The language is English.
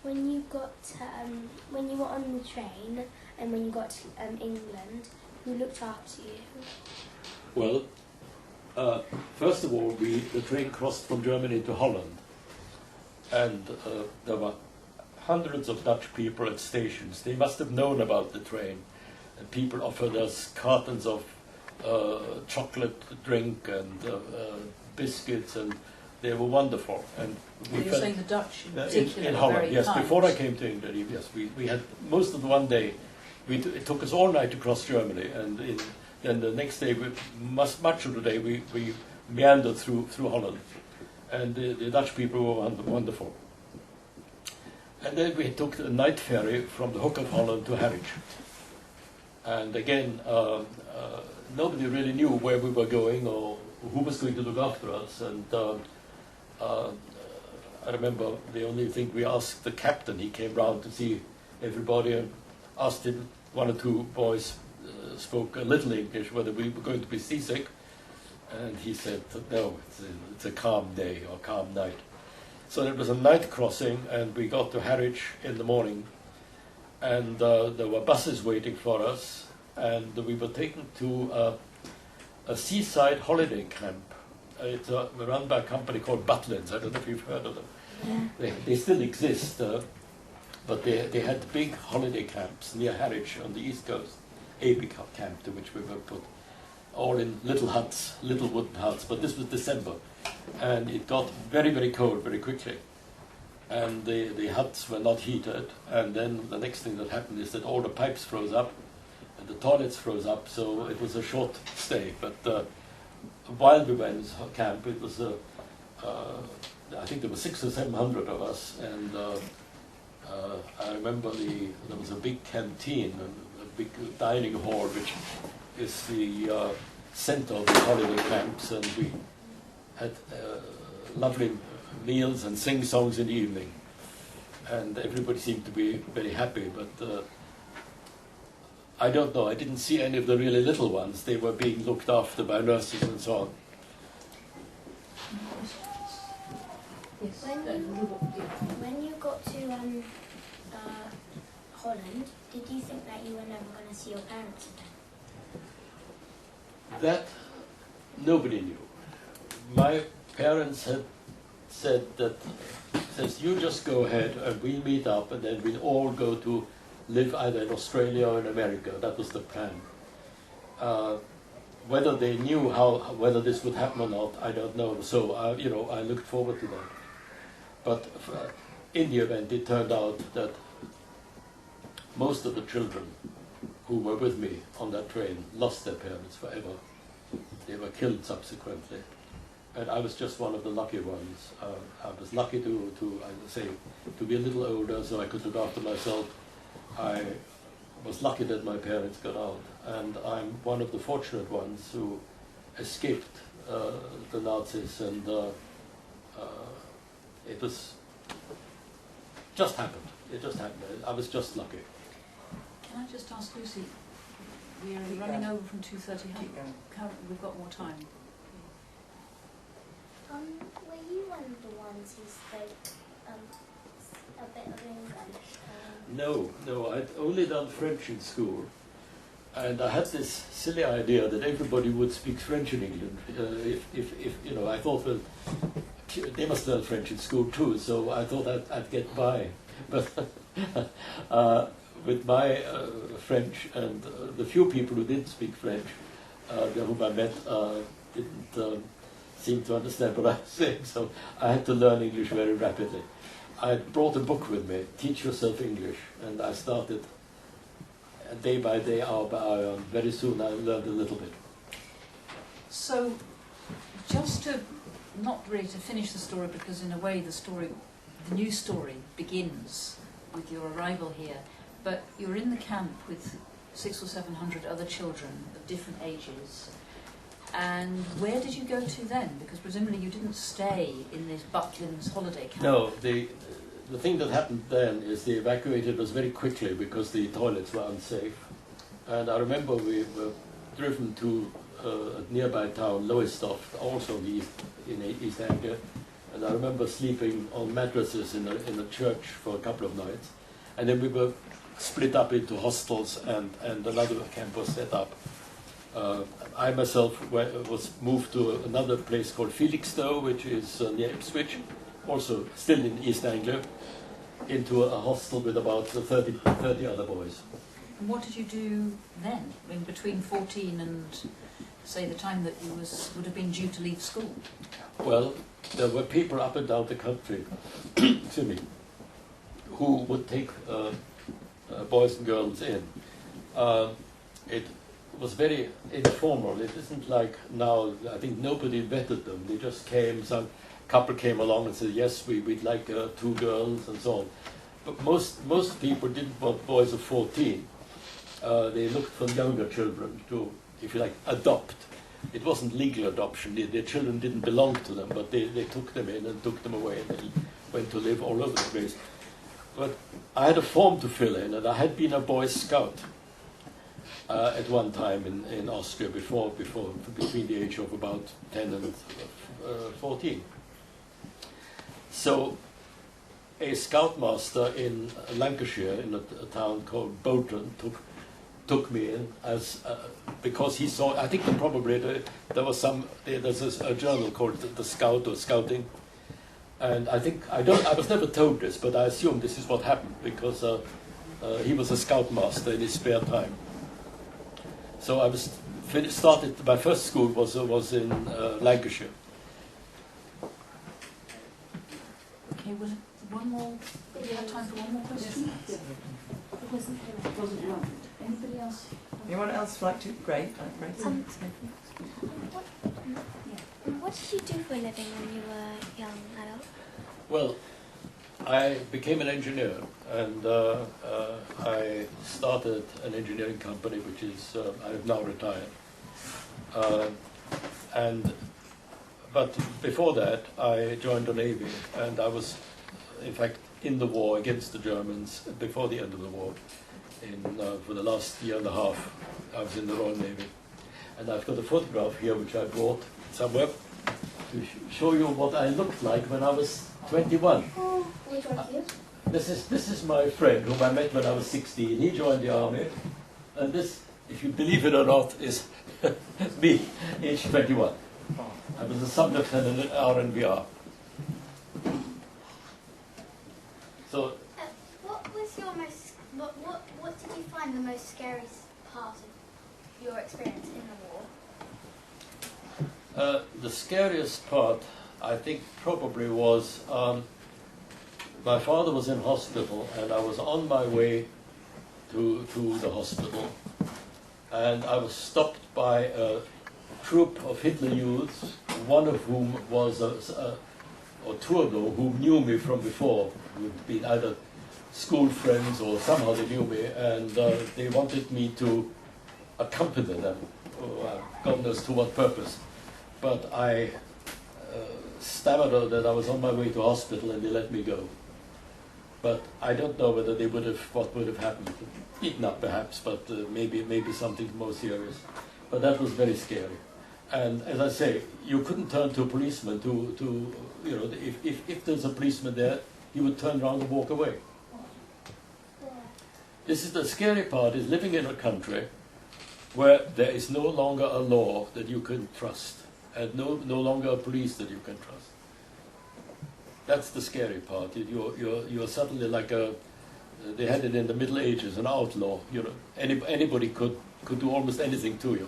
when you when you were on the train and when you got to England, who looked after you? Well, first of all, the train crossed from Germany to Holland, and there were hundreds of Dutch people at stations. They must have known about the train, and people offered us cartons of chocolate drink and biscuits, and they were wonderful. And you're saying the Dutch in particular in Holland, very yes. kind. Before I came to England, yes, we had most of the one day. It took us all night to cross Germany, and then the next day, much of the day, we meandered through Holland, and the Dutch people were wonderful. And then we took a night ferry from the Hook of Holland to Harwich. And again, nobody really knew where we were going or who was going to look after us. And I remember the only thing we asked the captain, he came round to see everybody and asked him, one or two boys spoke a little English, whether we were going to be seasick. And he said, no, it's a calm day or calm night. So it was a night crossing, and we got to Harwich in the morning, and there were buses waiting for us, and we were taken to a seaside holiday camp. It's run by a company called Butlins. I don't know if you've heard of them. Yeah. They still exist, but they had big holiday camps near Harwich on the east coast, a big camp to which we were put, all in little huts, little wooden huts. But this was December, and it got very, very cold very quickly. And the huts were not heated, and then the next thing that happened is that all the pipes froze up, and the toilets froze up, so it was a short stay. But while we were in this camp, it was, I think there were 600 or 700 of us, and I remember there was a big canteen, a big dining hall, which is the center of the holiday camps, and we had lovely meals and sing songs in the evening, and everybody seemed to be very happy. But I don't know, I didn't see any of the really little ones. They were being looked after by nurses and so on. Yes. When you got to Holland, did you think that you were never going to see your parents again? That nobody knew. My parents had said that, says, you just go ahead and we'll meet up, and then we'll all go to live either in Australia or in America. That was the plan. Whether they knew whether this would happen or not, I don't know. So I looked forward to that. But in the event, it turned out that most of the children who were with me on that train lost their parents forever. They were killed subsequently. And I was just one of the lucky ones. I was lucky to be a little older so I could look after myself. I was lucky that my parents got out. And I'm one of the fortunate ones who escaped the Nazis, and it was just happened. It just happened. I was just lucky. Can I just ask Lucy, we're running over from 2:30. We've got more time. Were you one of the ones who spoke a bit of English? No, I'd only done French in school, and I had this silly idea that everybody would speak French in England. If I thought, well, they must learn French in school too, so I thought I'd get by. But with my French and the few people who did speak French, whom I met, didn't seem to understand what I was saying, so I had to learn English very rapidly. I brought a book with me, Teach Yourself English, and I started day by day, hour by hour, and very soon I learned a little bit. So, just to, not really to finish the story, because in a way the new story begins with your arrival here, but you're in the camp with 600 or 700 other children of different ages. And where did you go to then? Because presumably you didn't stay in this Butlins holiday camp. No, the thing that happened then is they evacuated us very quickly because the toilets were unsafe. And I remember we were driven to a nearby town, Lowestoft, also in East Anglia, And I remember sleeping on mattresses in a church for a couple of nights. And then we were split up into hostels, and another camp was set up. I myself was moved to another place called Felixstowe, which is near Ipswich, also still in East Anglia, into a hostel with about 30 other boys. And what did you do then, in between 14 and, say, the time that you would have been due to leave school? Well, there were people up and down the country, excuse me, who would take boys and girls in. It was very informal. It isn't like now. I think nobody vetted them. They just came. Some couple came along and said, "Yes, we'd like 2 girls," and so on. But most people didn't want boys of 14. They looked for younger children to, if you like, adopt. It wasn't legal adoption. Their children didn't belong to them, but they took them in and took them away, and they went to live all over the place. But I had a form to fill in, and I had been a Boy Scout at one time in Austria before between the age of about 10 and 14. So a scoutmaster in Lancashire, in a town called Bolton, took me in as because he saw. I think there's a journal called the Scout or Scouting, and I was never told this, but I assume this is what happened because he was a scoutmaster in his spare time. So I started. My first school was in Lancashire. Okay, was it one more? Do you have time for one more question? Anybody else? Anyone else like to? Great. What did you do for a living when you were a young adult? Well, I became an engineer, and I started an engineering company, which is I have now retired. But before that, I joined the Navy, and I was, in fact, in the war against the Germans before the end of the war. For the last year and a half, I was in the Royal Navy, and I've got a photograph here which I brought somewhere to show you what I looked like when I was 21. Which one is yours? This is my friend whom I met when I was 16. He joined the army, and this, if you believe it or not, is me, age 21. I was a sub-lieutenant at RNVR. So, What was your most? What did you find the most scariest part of your experience in the war? the scariest part, I think, probably was my father was in hospital, and I was on my way to the hospital, and I was stopped by a troop of Hitler youths, one of whom was or 2 of them who knew me from before, who'd been either school friends or somehow they knew me, and they wanted me to accompany them, God knows to what purpose. But I stammered that I was on my way to hospital, and they let me go. But I don't know whether what would have happened. Eaten up perhaps, but maybe something more serious. But that was very scary. And as I say, you couldn't turn to a policeman if there's a policeman there, he would turn around and walk away. This is the scary part, is living in a country where there is no longer a law that you can trust, and no longer a police that you can trust. That's the scary part. You're suddenly like they had it in the Middle Ages, an outlaw. Anybody could do almost anything to you.